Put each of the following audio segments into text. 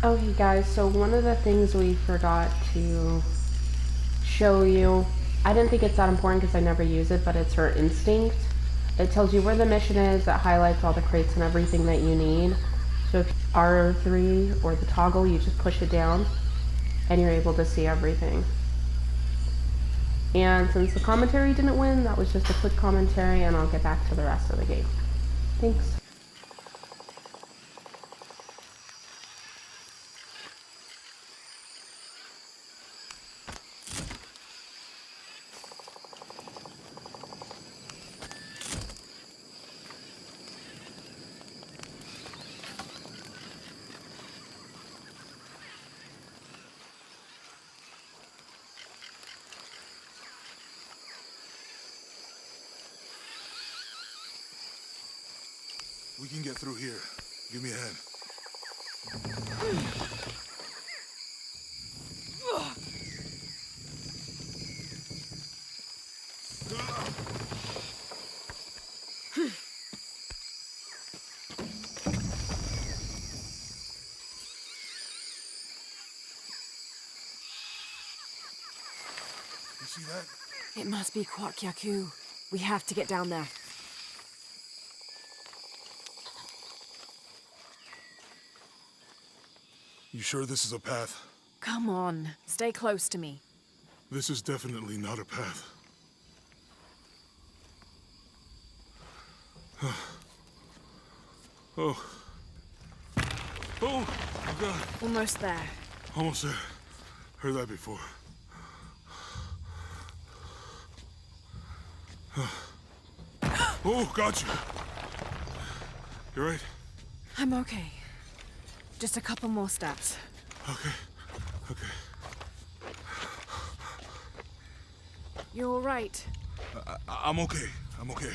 Okay, guys, so one of the things we forgot to show you, I didn't think it's that important because I never use it, but it's her instinct. It tells you where the mission is, it highlights all the crates and everything that you need. So if R3 or the toggle, you just push it down and you're able to see everything. And since the commentary didn't win, that was just a quick commentary, and I'll get back to the rest of the game. Thanks. We can get through here. Give me a hand. You see that? It must be Kwakyaku. We have to get down there. You sure this is a path? Come on, stay close to me. This is definitely not a path. Oh. Oh, my God. Almost there. Almost there. Heard that before. Oh, got you. You right? I'm okay. Just a couple more steps. Okay. Okay. You're all right. I'm okay. I'm okay.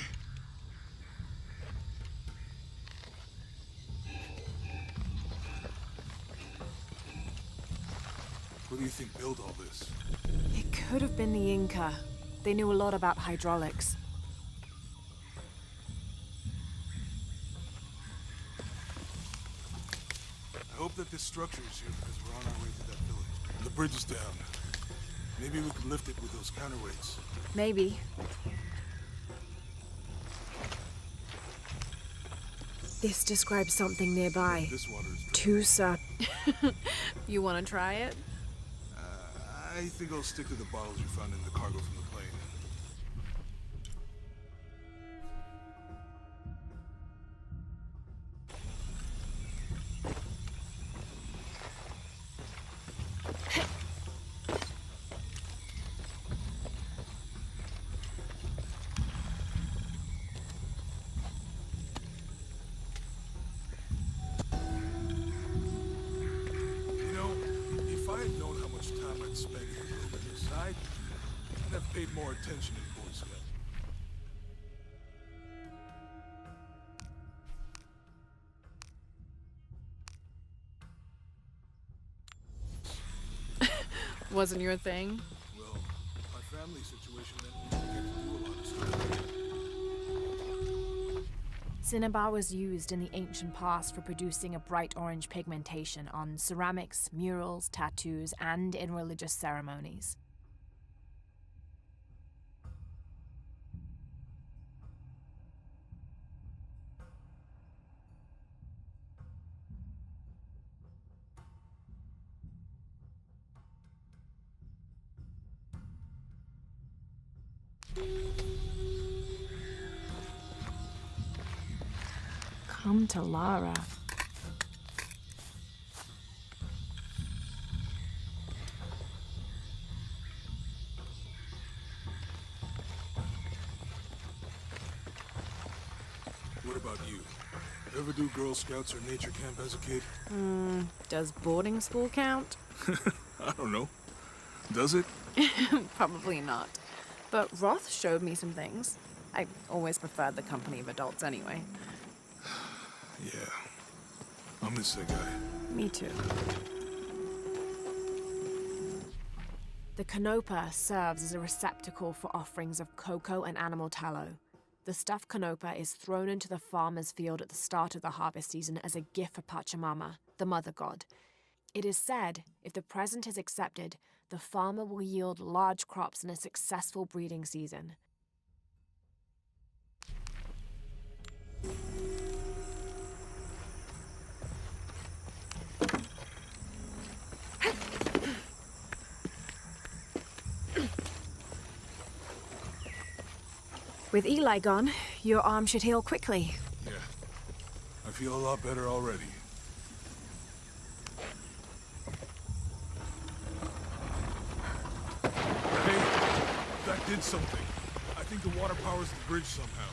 What do you think built all this? It could have been the Inca. They knew a lot about hydraulics. I hope that this structure is here because we're on our way to that village. The bridge is down. Maybe we can lift it with those counterweights. Maybe. This describes something nearby. This water is Tusa. You want to try it? I think I'll stick to the bottles you found in the cargo from the plane. You know, if I had known how much time I'd spend in the wilderness, I'd have paid more attention in Boy Scout. Wasn't your thing? Well, my family situation meant we didn't get to do a lot of stuff. Cinnabar was used in the ancient past for producing a bright orange pigmentation on ceramics, murals, tattoos, and in religious ceremonies. Come to Lara. What about you? Ever do Girl Scouts or nature camp as a kid? Does boarding school count? I don't know. Does it? Probably not. But Roth showed me some things. I always preferred the company of adults anyway. Yeah. I miss that guy. Me too. The canopa serves as a receptacle for offerings of cocoa and animal tallow. The stuffed canopa is thrown into the farmer's field at the start of the harvest season as a gift for Pachamama, the mother god. It is said, if the present is accepted, the farmer will yield large crops in a successful breeding season. With Eli gone, your arm should heal quickly. Yeah. I feel a lot better already. Hey, that did something. I think the water powers the bridge somehow.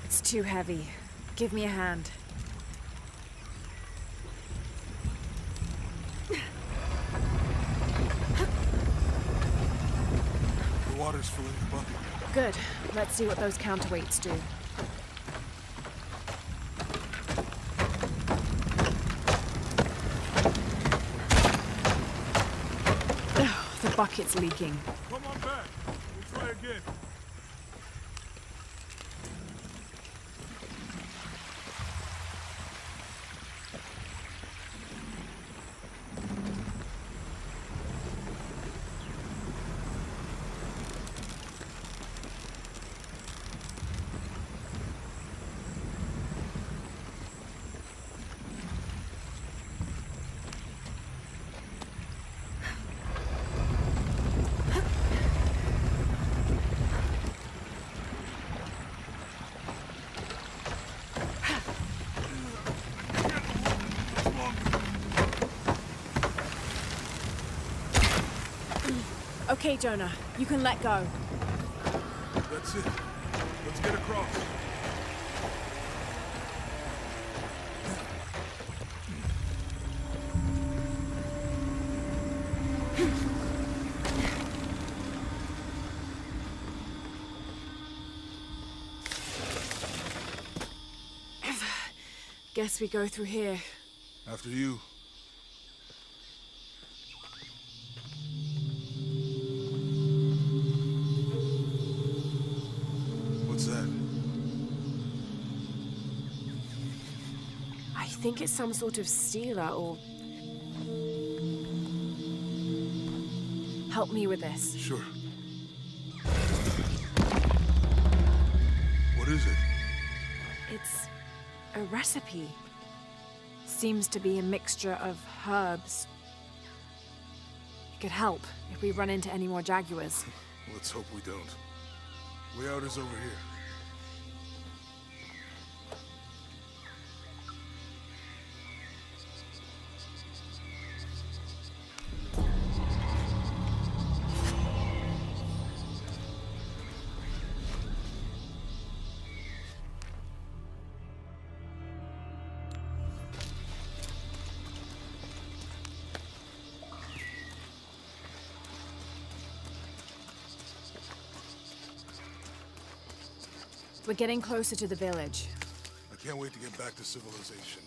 It's too heavy. Give me a hand. The water's filling the bucket. Good. Let's see what those counterweights do. The bucket's leaking. Come on back. We'll try again. Okay, Jonah. You can let go. That's it. Let's get across. Guess we go through here. After you. What's that? I think it's some sort of sealer or... Help me with this. Sure. What is it? It's a recipe. Seems to be a mixture of herbs. It could help if we run into any more jaguars. Let's hope we don't. Way out is over here. We're getting closer to the village. I can't wait to get back to civilization.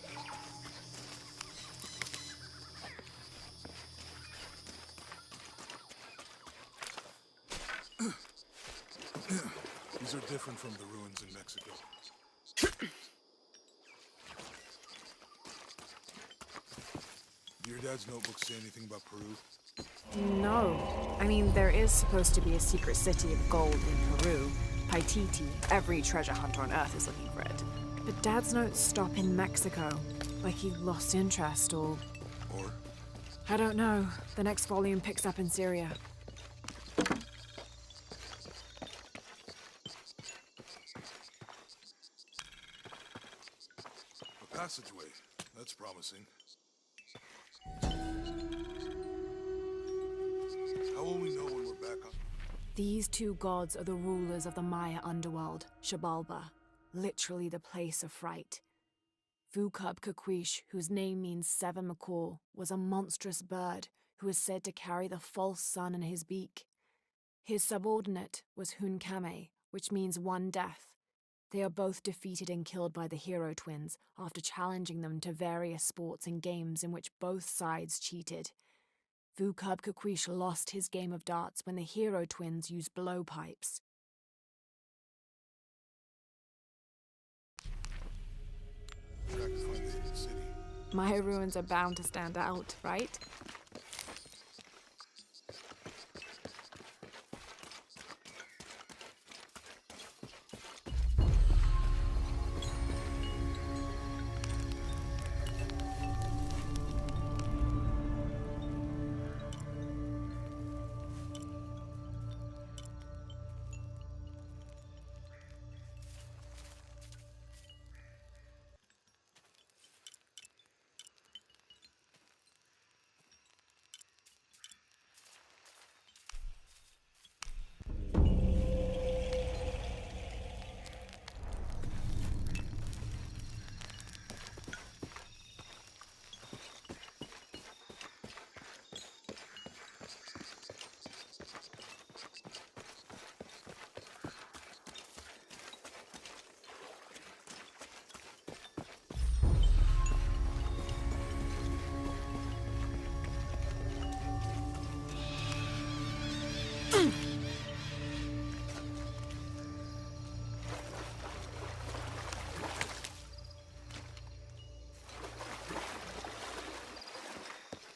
These are different from the ruins in Mexico. Do your dad's notebooks say anything about Peru? No. I mean, there is supposed to be a secret city of gold in Peru. Paititi. Every treasure hunter on Earth is looking for it. But Dad's notes stop in Mexico. Like he lost interest or... Or? I don't know. The next volume picks up in Syria. A passageway. That's promising. These two gods are the rulers of the Maya underworld, Shabalba, literally the place of fright. Vukub-Kakwish, whose name means seven macaw, was a monstrous bird who is said to carry the false sun in his beak. His subordinate was Hunkame, which means one death. They are both defeated and killed by the hero twins after challenging them to various sports and games in which both sides cheated. Vukub-Kakwish lost his game of darts when the hero twins used blowpipes. Track to find the hidden city. Maya ruins are bound to stand out, right?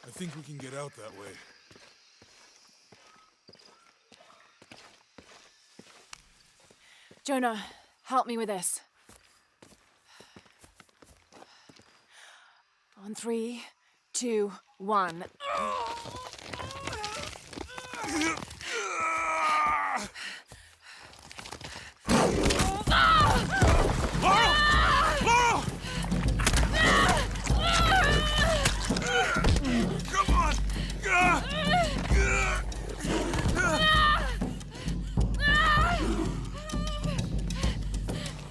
I think we can get out that way. Jonah, help me with this. On 3, 2, 1. Come on!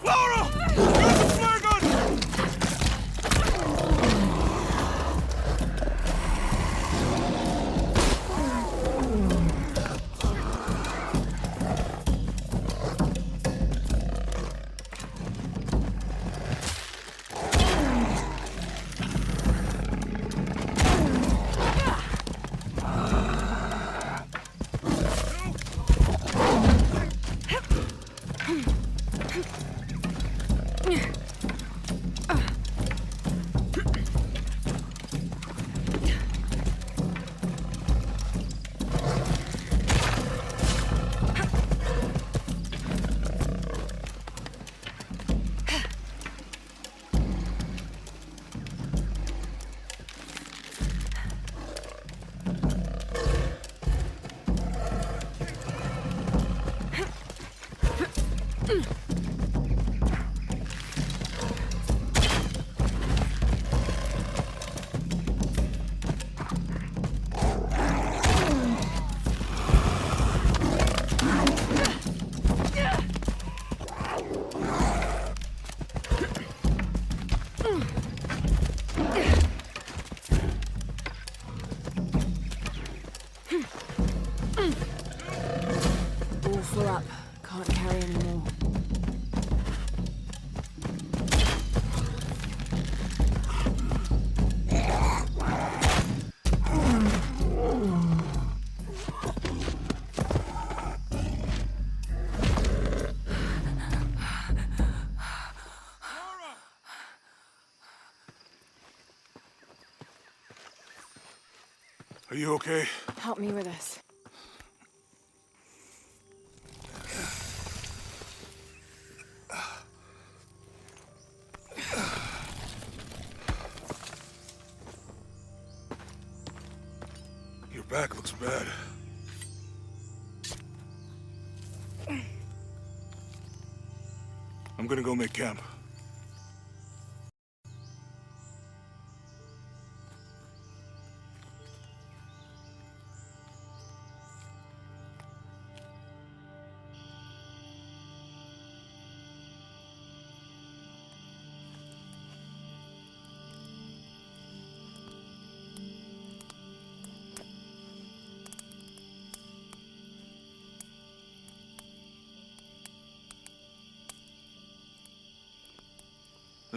Laura! Use the flare gun! All full up. Can't carry anymore. Are you okay? Help me with this. Your back looks bad. I'm gonna go make camp.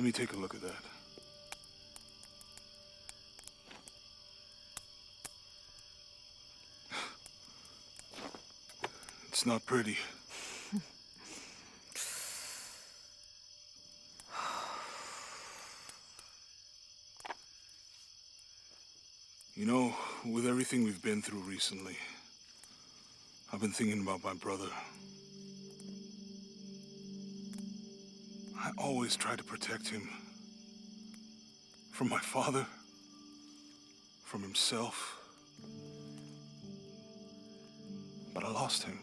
Let me take a look at that. It's not pretty. You know, with everything we've been through recently, I've been thinking about my brother. I always try to protect him. From my father. From himself. But I lost him.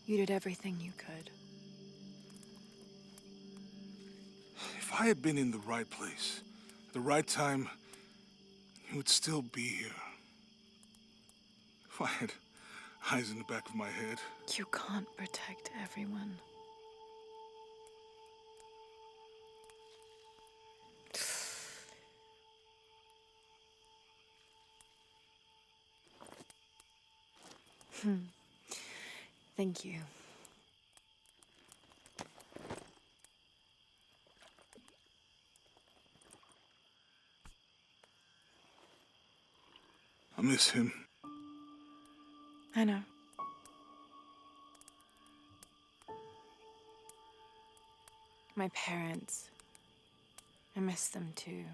You did everything you could. If I had been in the right place, at the right time, he would still be here. If I had eyes in the back of my head. You can't protect everyone. Thank you. I miss him. I know. My parents. I miss them too.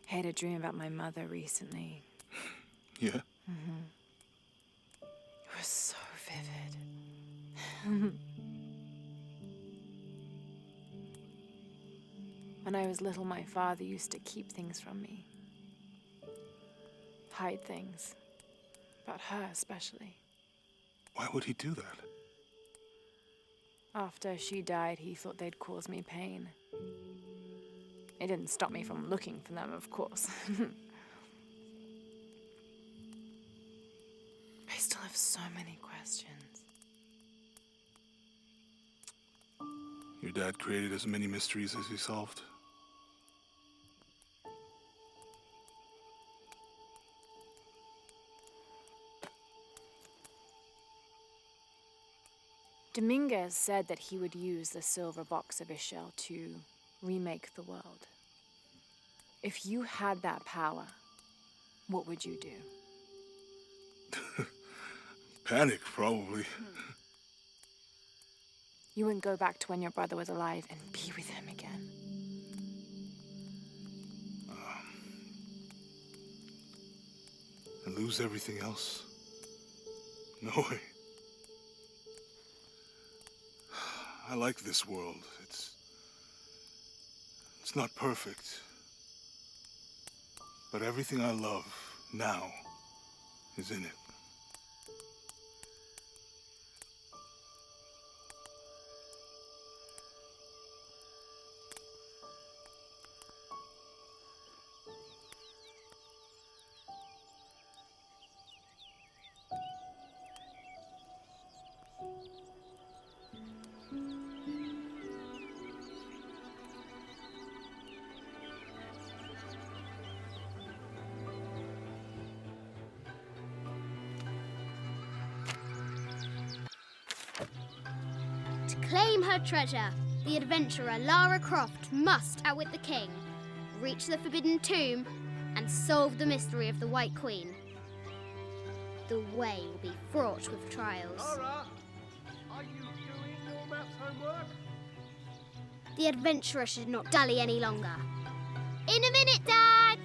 I had a dream about my mother recently. Yeah? It was so vivid. When I was little, my father used to keep things from me. Hide things. About her, especially. Why would he do that? After she died, he thought they'd cause me pain. It didn't stop me from looking for them, of course. I still have so many questions. Your dad created as many mysteries as he solved. Dominguez said that he would use the silver box of Ishel to remake the world. If you had that power, what would you do? Panic, probably. You wouldn't go back to when your brother was alive and be with him again. And lose everything else? No way. I like this world. It's not perfect. But everything I love now is in it. To claim her treasure, the adventurer Lara Croft must outwit the king, reach the Forbidden Tomb, and solve the mystery of the White Queen. The way will be fraught with trials. Lara, are you doing your maths homework? The adventurer should not dally any longer. In a minute, Dad!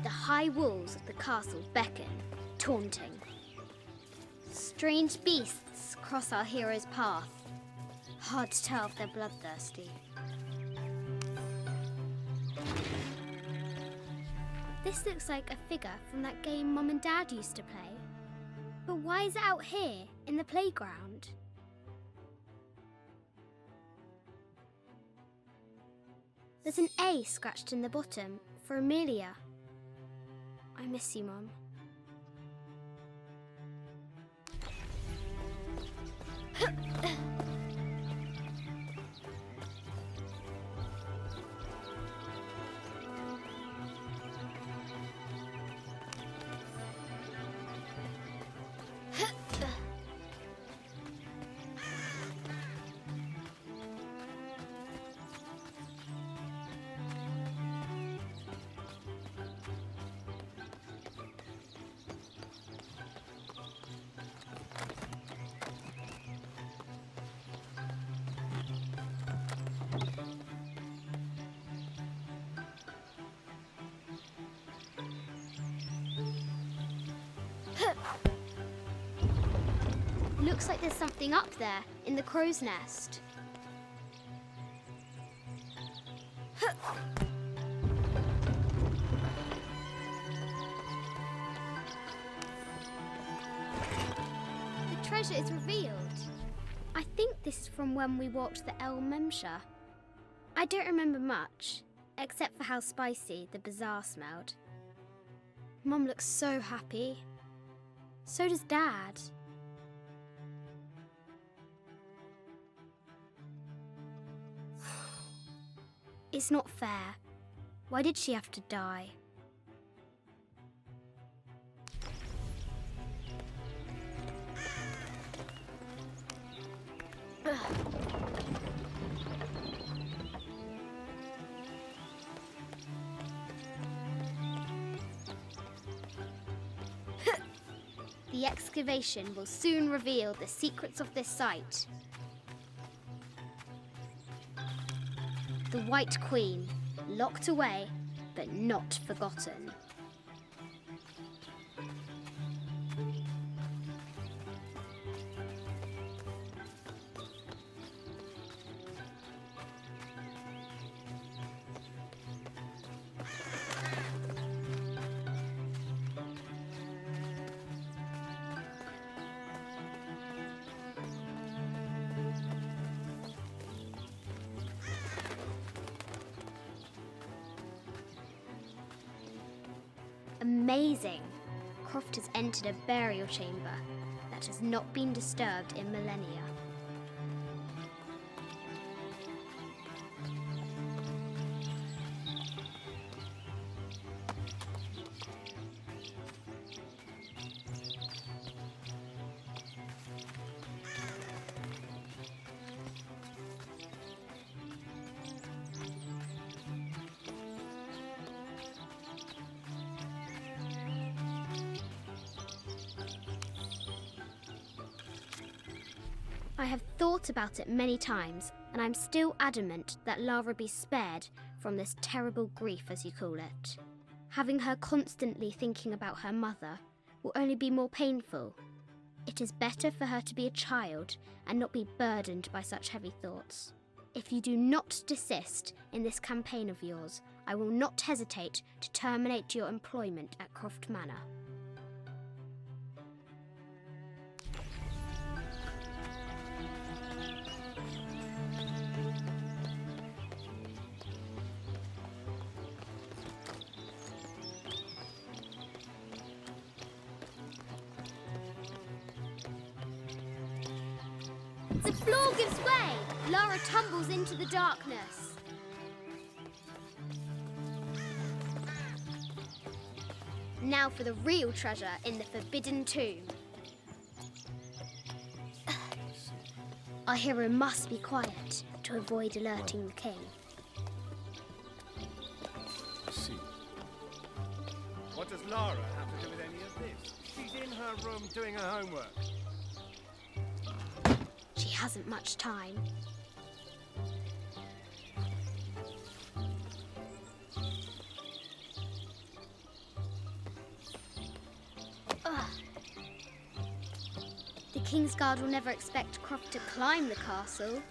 The high walls of the castle beckon, taunting. Strange beasts cross our hero's path. Hard to tell if they're bloodthirsty. This looks like a figure from that game Mum and Dad used to play. But why is it out here, in the playground? There's an A scratched in the bottom for Amelia. I miss you, Mum. Looks like there's something up there in the crow's nest. The treasure is revealed. I think this is from when we walked the El Memsha. I don't remember much, except for how spicy the bazaar smelled. Mum looks so happy. So does Dad. It's not fair. Why did she have to die? The excavation will soon reveal the secrets of this site. The White Queen, locked away, but not forgotten. Amazing! Croft has entered a burial chamber that has not been disturbed in millennia. I have thought about it many times, and I'm still adamant that Lara be spared from this terrible grief, as you call it. Having her constantly thinking about her mother will only be more painful. It is better for her to be a child and not be burdened by such heavy thoughts. If you do not desist in this campaign of yours, I will not hesitate to terminate your employment at Croft Manor. The floor gives way! Lara tumbles into the darkness. Now for the real treasure in the Forbidden Tomb. Our hero must be quiet to avoid alerting the king. See. What does Lara have to do with any of this? She's in her room doing her homework. She hasn't much time. Ugh. The Kingsguard will never expect Croft to climb the castle.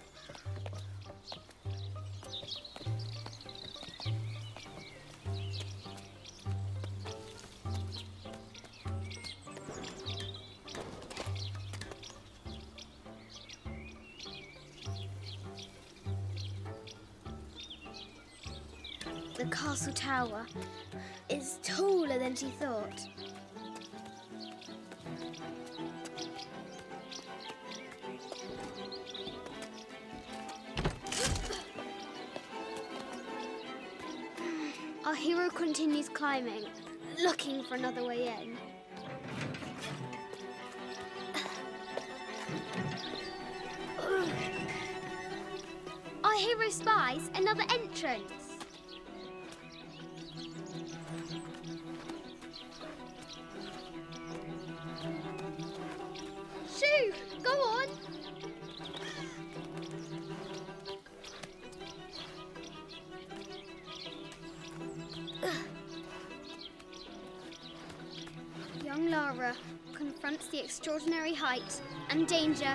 The castle tower is taller than she thought. Our hero continues climbing, looking for another way in. Our hero spies another entrance. Shoo! Go on! Young Lara confronts confronts the extraordinary height and danger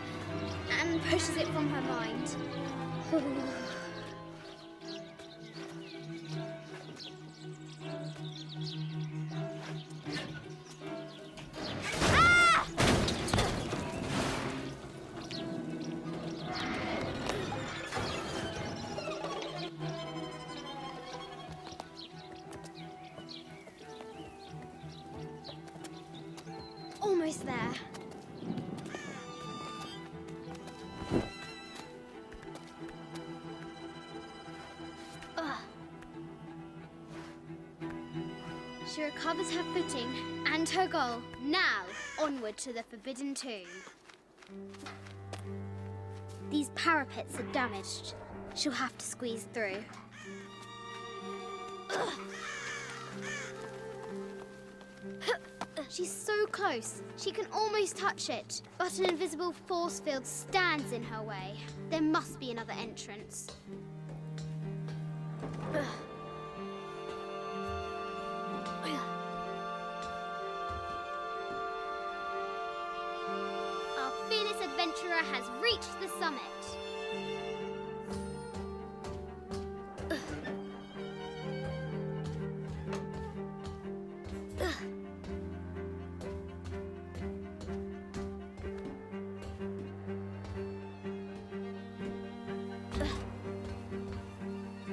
and pushes it from her mind. Almost there. Ugh. She recovers her footing and her goal. Now, onward to the Forbidden Tomb. These parapets are damaged. She'll have to squeeze through. Ugh. She's so close. She can almost touch it. But an invisible force field stands in her way. There must be another entrance. Our fearless adventurer has reached the summit.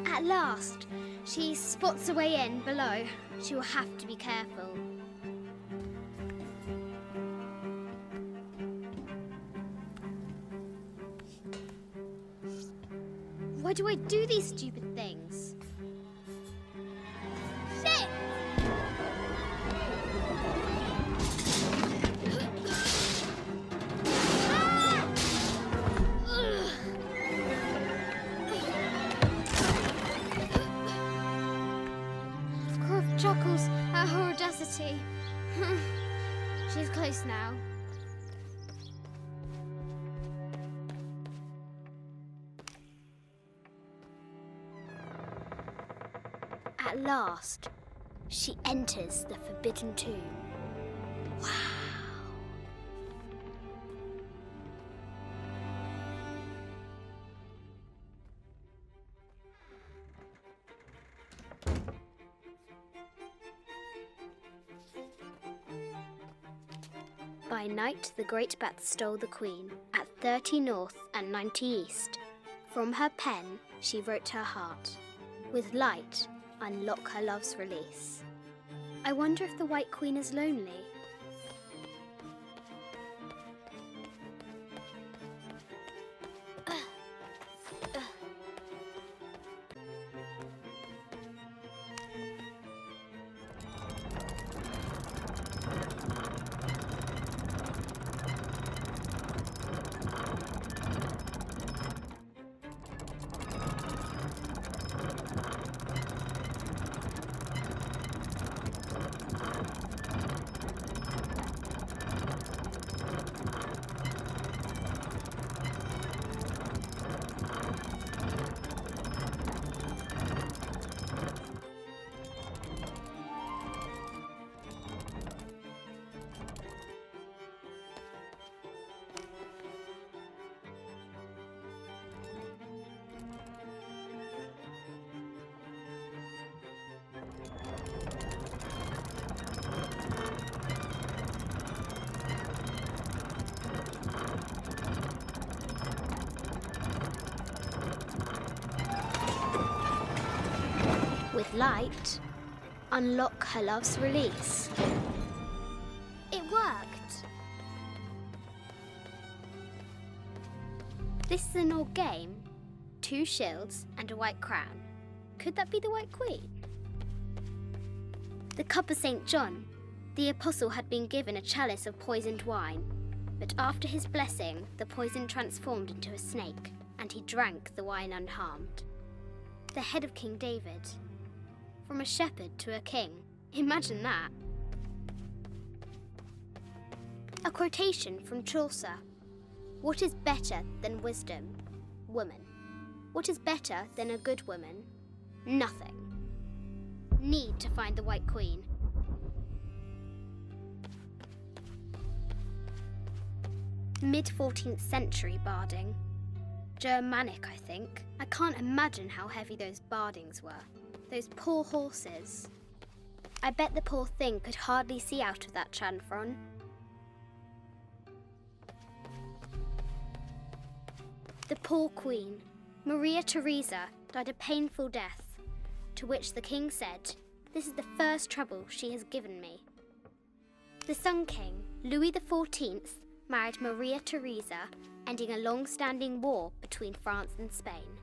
At last, she spots a way in below. She will have to be careful. Why do I do these stupid things? Shit! Ah! Ugh. Croft chuckles at her audacity. She's close now. At last, she enters the Forbidden Tomb. Wow! By night, the great bat stole the queen at 30 north and 90 east. From her pen, she wrote her heart. With light, unlock her love's release. I wonder if the White Queen is lonely. With light, unlock her love's release. It worked. This is an old game. 2 shields and a white crown. Could that be the White Queen? The cup of St. John. The apostle had been given a chalice of poisoned wine, but after his blessing, the poison transformed into a snake, and he drank the wine unharmed. The head of King David. From a shepherd to a king. Imagine that. A quotation from Chaucer. What is better than wisdom? Woman. What is better than a good woman? Nothing. Need to find the White Queen. Mid-14th century barding. Germanic, I think. I can't imagine how heavy those bardings were. Those poor horses. I bet the poor thing could hardly see out of that chanfron. The poor queen, Maria Theresa, died a painful death, to which the king said, "This is the first trouble she has given me." The Sun King, Louis XIV, married Maria Theresa, ending a long-standing war between France and Spain.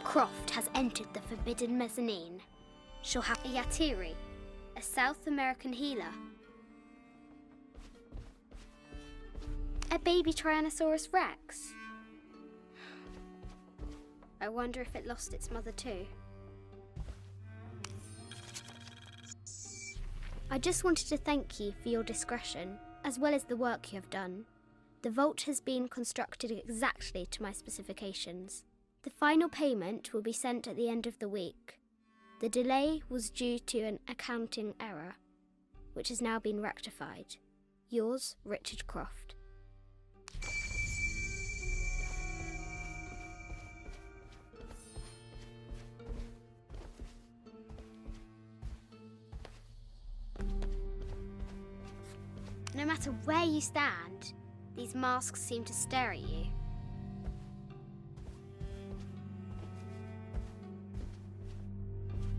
Croft has entered the forbidden mezzanine. She'll have a Yatiri, a South American healer. A baby Tyrannosaurus Rex. I wonder if it lost its mother too. I just wanted to thank you for your discretion, as well as the work you have done. The vault has been constructed exactly to my specifications. The final payment will be sent at the end of the week. The delay was due to an accounting error, which has now been rectified. Yours, Richard Croft. No matter where you stand, these masks seem to stare at you.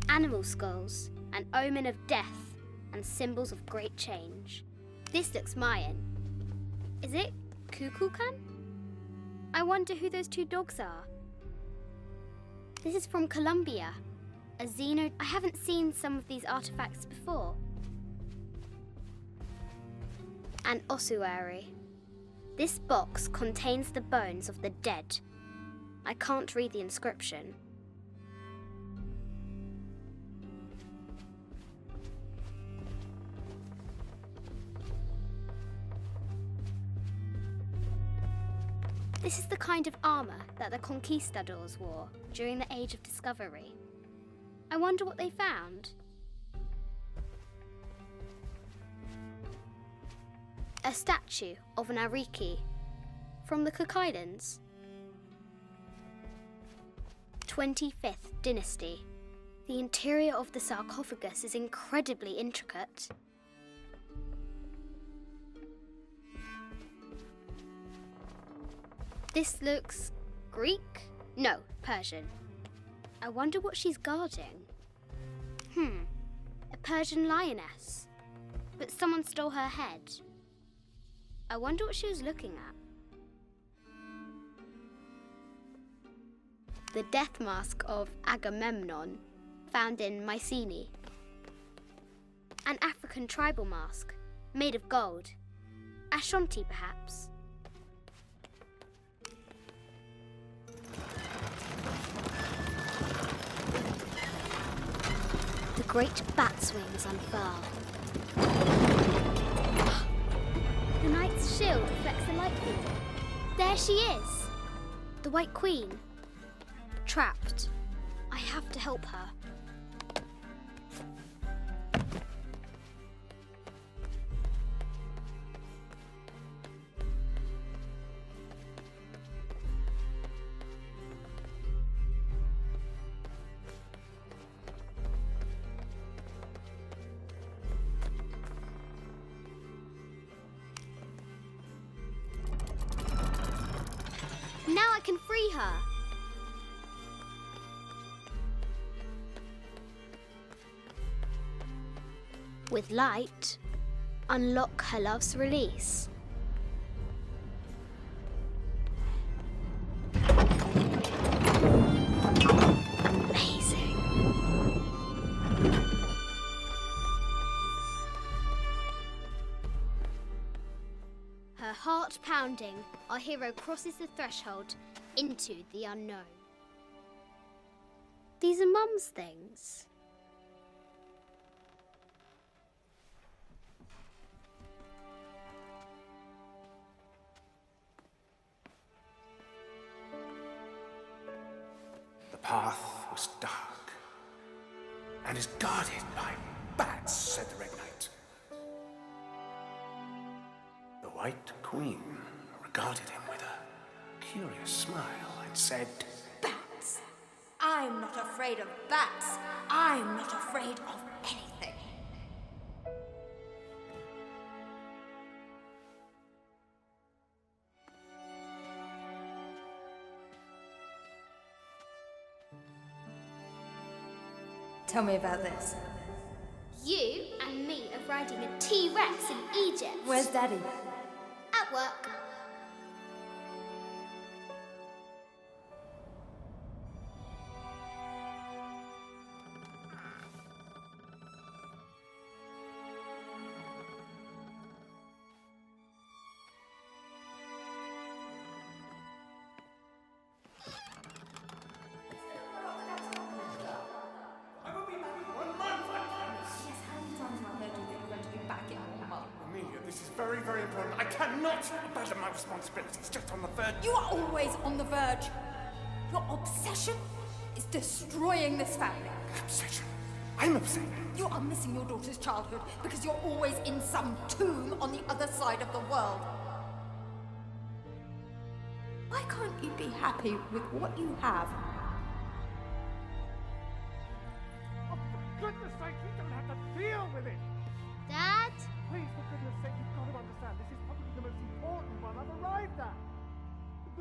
Animal skulls, an omen of death and symbols of great change. This looks Mayan. Is it Kukulkan? I wonder who those two dogs are. This is from Colombia. A Xeno. I haven't seen some of these artifacts before. An ossuary. This box contains the bones of the dead. I can't read the inscription. This is the kind of armour that the conquistadors wore during the Age of Discovery. I wonder what they found. A statue of an Ariki from the Cook Islands. 25th Dynasty. The interior of the sarcophagus is incredibly intricate. This looks Greek? No, Persian. I wonder what she's guarding. A Persian lioness. But someone stole her head. I wonder what she was looking at. The death mask of Agamemnon, found in Mycenae. An African tribal mask, made of gold. Ashanti, perhaps. great bat's wings unfurl. The knight's shield reflects the light beam. There she is! The White Queen. Trapped. I have to help her. Now I can free her. With light, unlock her love's release. Amazing. Her heart pounding, our hero crosses the threshold into the unknown. These are Mum's things. The path was dark and is guarded by bats, said the Red Knight. The White Queen regarded him with a curious smile and said, Bats! I'm not afraid of bats. I'm not afraid of anything. Tell me about this. You and me are riding a T-Rex in Egypt. Where's Daddy? At work. Amelia, this is very, very important. I cannot abandon my responsibilities just on the verge. You are always on the verge. Your obsession is destroying this family. Obsession. I'm upset. You are missing your daughter's childhood because you're always in some tomb on the other side of the world. Why can't you be happy with what you have? Oh, for goodness sake, you don't have to deal with it. Dad? Please, for goodness sake, you've got to understand. This is probably the most important one I've arrived at.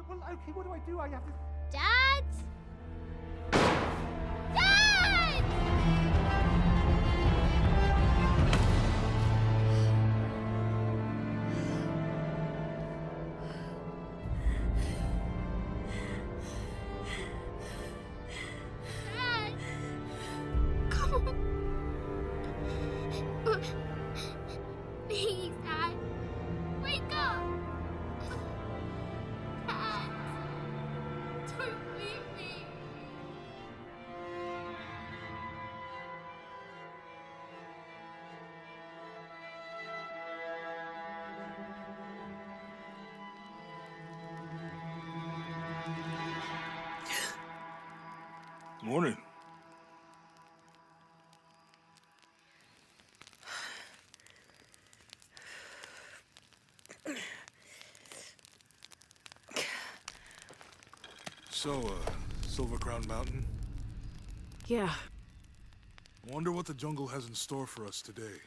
Well, okay, what do? I have to... Dad? Dad! Dad! Come on. Please, Dad. Wake up. Dad. Don't leave me. Morning. So, Silver Crown Mountain? Yeah. Wonder what the jungle has in store for us today.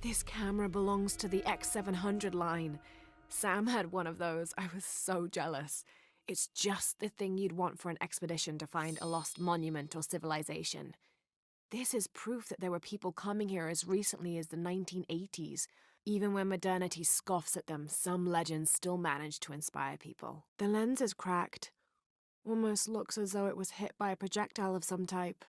This camera belongs to the X700 line. Sam had one of those. I was so jealous. It's just the thing you'd want for an expedition to find a lost monument or civilization. This is proof that there were people coming here as recently as the 1980s. Even when modernity scoffs at them, some legends still manage to inspire people. The lens is cracked. Almost looks as though it was hit by a projectile of some type.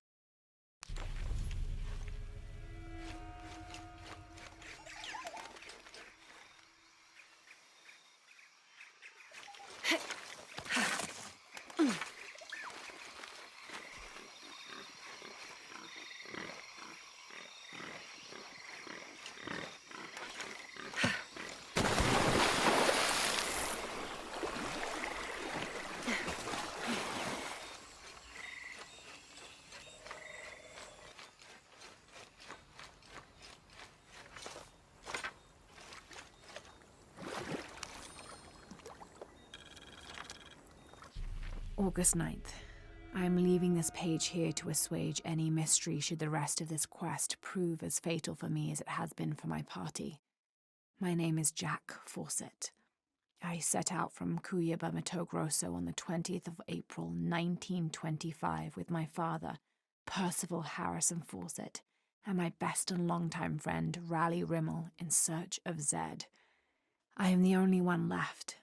August 9th. I am leaving this page here to assuage any mystery should the rest of this quest prove as fatal for me as it has been for my party. My name is Jack Fawcett. I set out from Cuyaba, Mato Grosso on the 20th of April, 1925 with my father, Percival Harrison Fawcett, and my best and longtime friend, Raleigh Rimmel, in search of Zed. I am the only one left.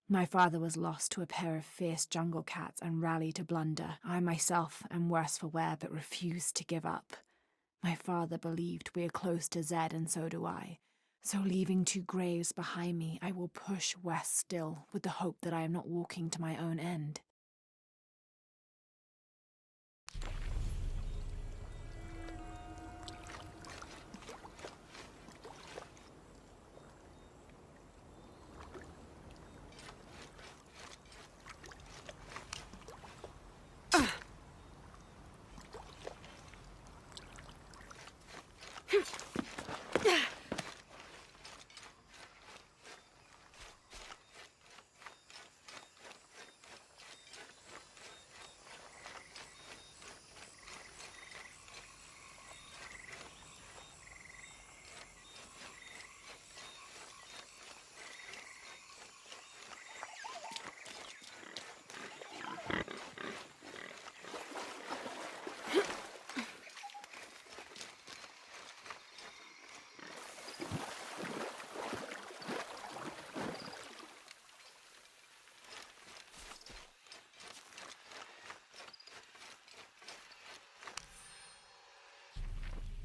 My father was lost to a pair of fierce jungle cats and Raleigh to Blunder. I myself am worse for wear but refused to give up. My father believed we are close to Zed, and so do I. So leaving 2 graves behind me, I will push west still, with the hope that I am not walking to my own end.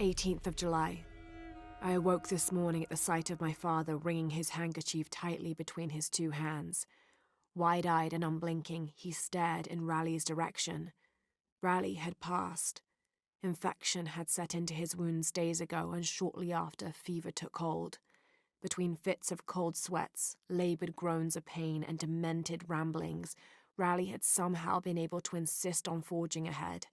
"18th of July. I awoke this morning at the sight of my father wringing his handkerchief tightly between his 2 hands. Wide-eyed and unblinking, he stared in Raleigh's direction. Raleigh had passed. Infection had set into his wounds days ago, and shortly after, fever took hold. Between fits of cold sweats, laboured groans of pain, and demented ramblings, Raleigh had somehow been able to insist on forging ahead.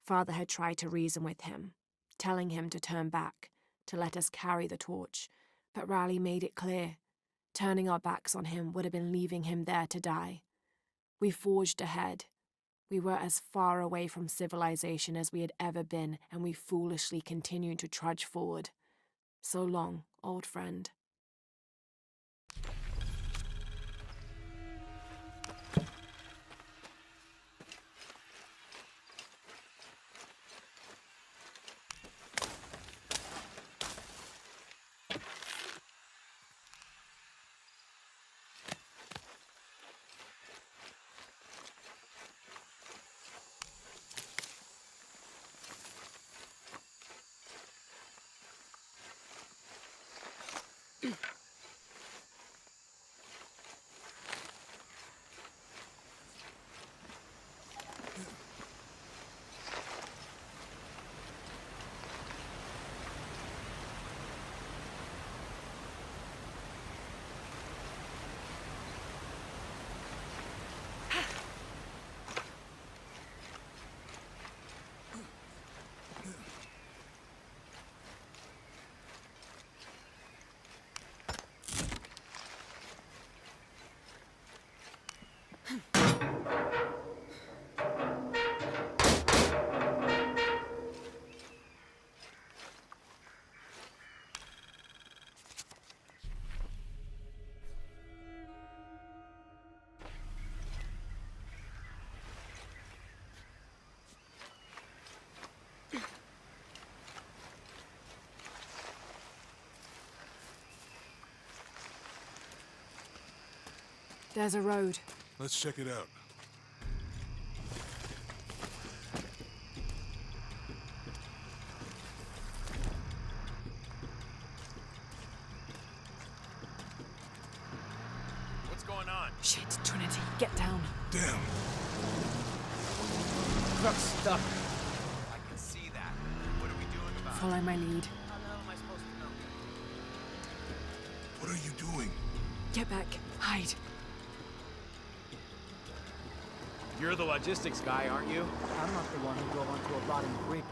Father had tried to reason with him, telling him to turn back, to let us carry the torch, but Raleigh made it clear. Turning our backs on him would have been leaving him there to die. We forged ahead. We were as far away from civilization as we had ever been, and we foolishly continued to trudge forward. So long, old friend. There's a road. Let's check it out. What's going on? Shit, Trinity, get down. Damn. Truck's stuck. I can see that. What are we doing about it? Follow my lead. How the hell am I supposed to know? What are you doing? Get back. Hide. You're the logistics guy, aren't you? I'm not the one who drove onto a rotting bridge.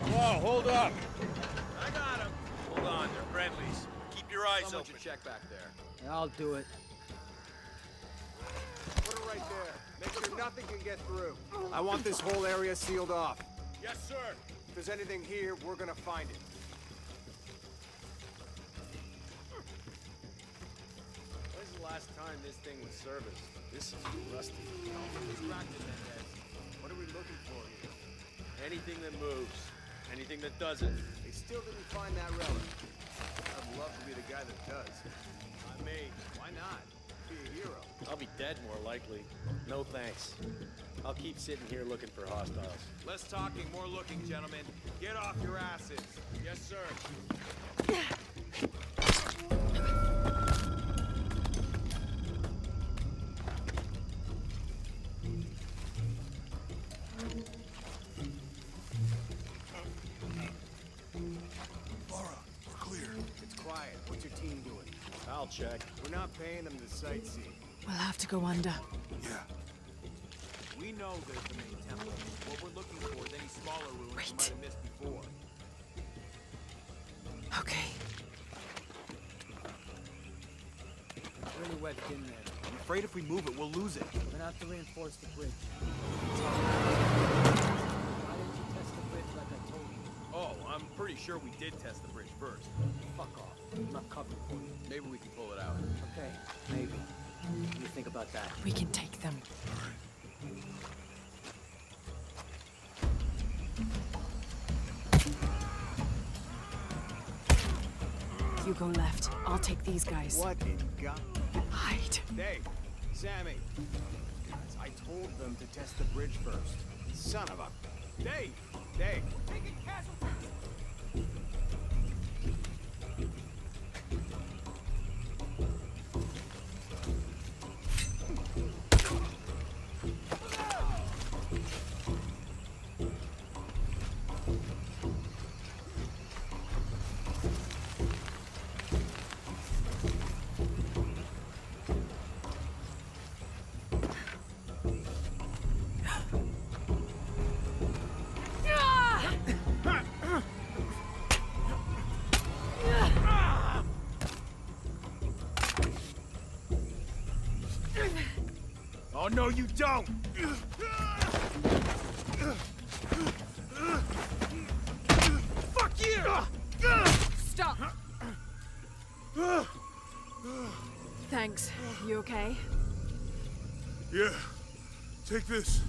Whoa, hold up! I got him. Hold on, they're friendlies. Keep your eyes open. Check back there. I'll do it. Put it right there. Make sure nothing can get through. I want this whole area sealed off. Yes, sir. If there's anything here, we're gonna find it. When's the last time this thing was serviced? This is rusty. What are we looking for here? Anything that moves. Anything that doesn't. They still didn't find that relic. I'd love to be the guy that does. Not me. Why not? Be a hero. I'll be dead more likely. No thanks. I'll keep sitting here looking for hostiles. Less talking, more looking, gentlemen. Get off your asses. Yes, sir. Laura, we're clear. It's quiet. What's your team doing? I'll check. We're not paying them to sightsee. We'll have to go under. Yeah. We know there's the main temple. What we're looking for is any smaller ruins we Wait. might have missed before. Okay. It's really wedged in there. I'm afraid if we move it, we'll lose it. We're gonna have to reinforce the bridge. Why didn't you test the bridge like I told you? Oh, I'm pretty sure we did test the bridge first. Fuck off. I'm not covering for you. Maybe we can pull it out. Okay, maybe. What do you think about that? We can take them. You go left. I'll take these guys. What in God? Hide. Dave, Sammy. Guys, I told them to test the bridge first. Son of a... Dave! Dave! Taking casualties! Oh, no, you don't! Fuck you! Stop! Thanks. You okay? Yeah. Take this.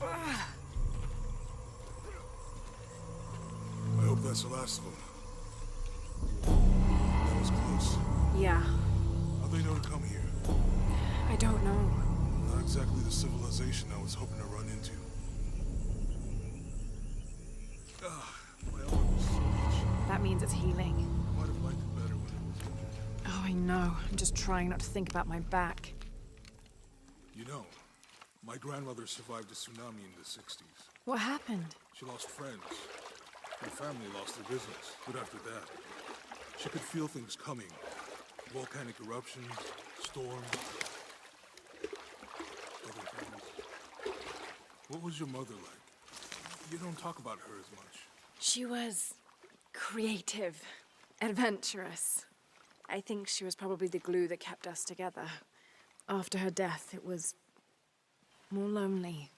I hope that's the last of them. That was close. Yeah. How'd they know to come here? I don't know. Not exactly the civilization I was hoping to run into. My arm is so itchy. That means it's healing. Might have liked it better when it was injured. Oh, I know. I'm just trying not to think about my back. You know, my grandmother survived a tsunami in the 60s. What happened? She lost friends. Her family lost their business. But after that, she could feel things coming. Volcanic eruptions, storms, other things. What was your mother like? You don't talk about her as much. She was creative, adventurous. I think she was probably the glue that kept us together. After her death, it was more lonely.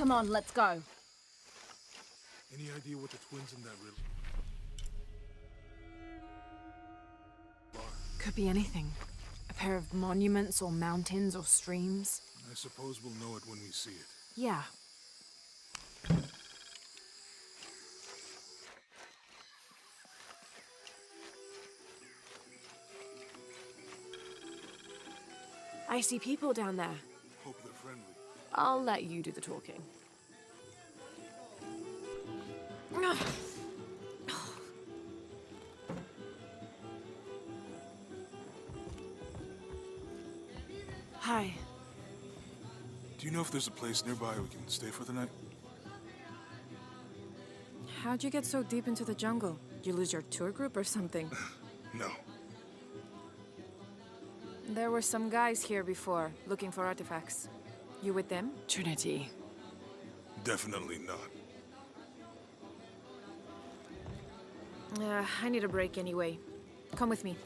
Come on, let's go. Any idea what the twins in that riddle are? Could be anything. A pair of monuments or mountains or streams. I suppose we'll know it when we see it. Yeah. I see people down there. Hope they're friendly. I'll let you do the talking. Hi. Do you know if there's a place nearby we can stay for the night? How'd you get so deep into the jungle? You lose your tour group or something? No. There were some guys here before, looking for artifacts. You with them? Trinity. Definitely not. I need a break anyway. Come with me.